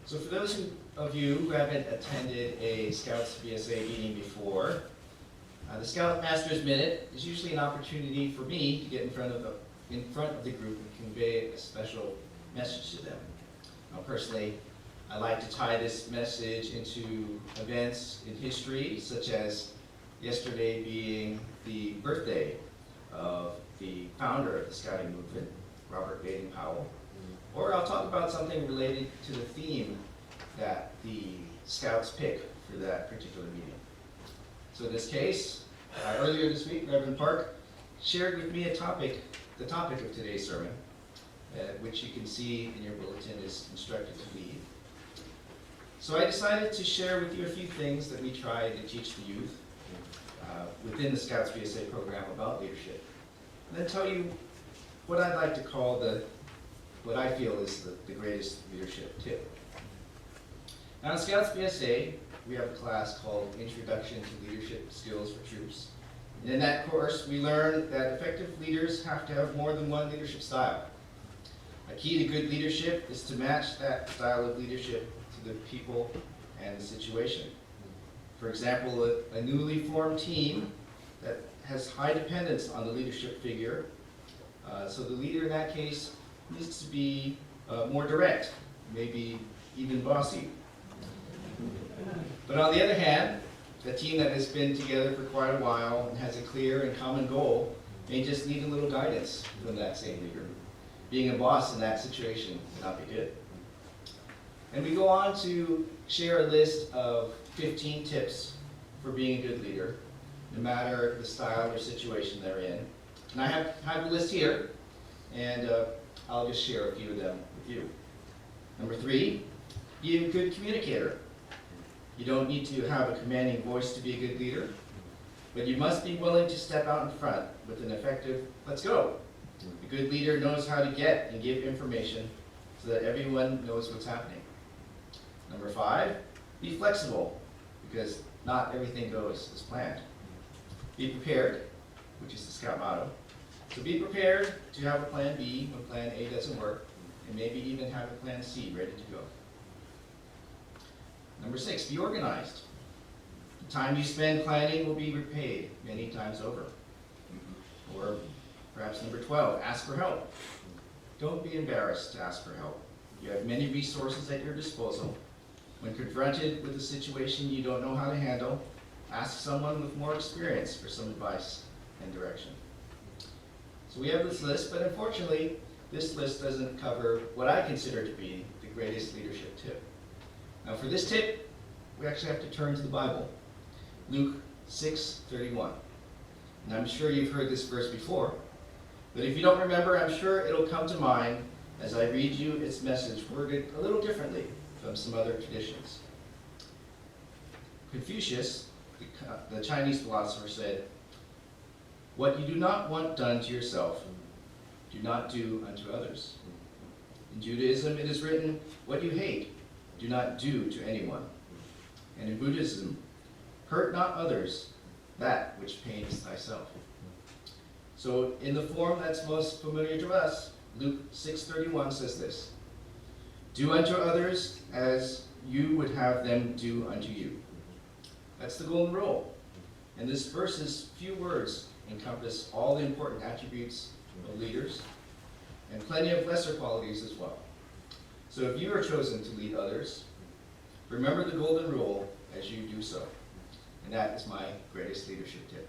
So for those of you who haven't attended a Scouts BSA meeting before, the Scoutmaster's Minute is usually an opportunity for me to get in front of the group and convey a special message to them. Now personally, I like to tie this message into events in history, such as yesterday being the birthday of the founder of the Scouting movement, Robert Baden-Powell. Or I'll talk about something related to the theme that the Scouts pick for that particular meeting. So in this case, earlier this week, Reverend Park shared with me the topic of today's sermon, which you can see in your bulletin is instructed to lead. So I decided to share with you a few things that we try to teach the youth within the Scouts BSA program about leadership, and then tell you what I'd like to call what I feel is the greatest leadership tip. Now in Scouts BSA, we have a class called Introduction to Leadership Skills for Troops. And in that course, we learn that effective leaders have to have more than one leadership style. A key to good leadership is to match that style of leadership to the people and the situation. For example, a newly formed team that has high dependence on the leadership figure, so the leader in that case needs to be more direct, maybe even bossy. But on the other hand, a team that has been together for quite a while and has a clear and common goal may just need a little guidance from that same leader. Being a boss in that situation cannot be good. And we go on to share a list of 15 tips for being a good leader, no matter the style or situation they're in. And I have the list here, and I'll just share a few of them with you. Number 3, be a good communicator. You don't need to have a commanding voice to be a good leader, but you must be willing to step out in front with an effective, let's go. A good leader knows how to get and give information so that everyone knows what's happening. Number 5, be flexible, because not everything goes as planned. Be prepared, which is the Scout motto. So be prepared to have a plan B when plan A doesn't work, and maybe even have a plan C ready to go. Number 6, be organized. The time you spend planning will be repaid many times over. Or perhaps number 12, ask for help. Don't be embarrassed to ask for help. You have many resources at your disposal. When confronted with a situation you don't know how to handle, ask someone with more experience for some advice and direction. So we have this list, but unfortunately, this list doesn't cover what I consider to be the greatest leadership tip. Now for this tip, we actually have to turn to the Bible. Luke 6:31. And I'm sure you've heard this verse before, but if you don't remember, I'm sure it'll come to mind as I read you its message worded a little differently from some other traditions. Confucius, the Chinese philosopher, said, "What you do not want done to yourself, do not do unto others." In Judaism, it is written, "What you hate, do not do to anyone." And in Buddhism, "Hurt not others, that which pains thyself." So in the form that's most familiar to us, Luke 6:31 says this, "Do unto others as you would have them do unto you." That's the golden rule. And this verse's few words encompass all the important attributes of leaders and plenty of lesser qualities as well. So if you are chosen to lead others, remember the golden rule as you do so. And that is my greatest leadership tip.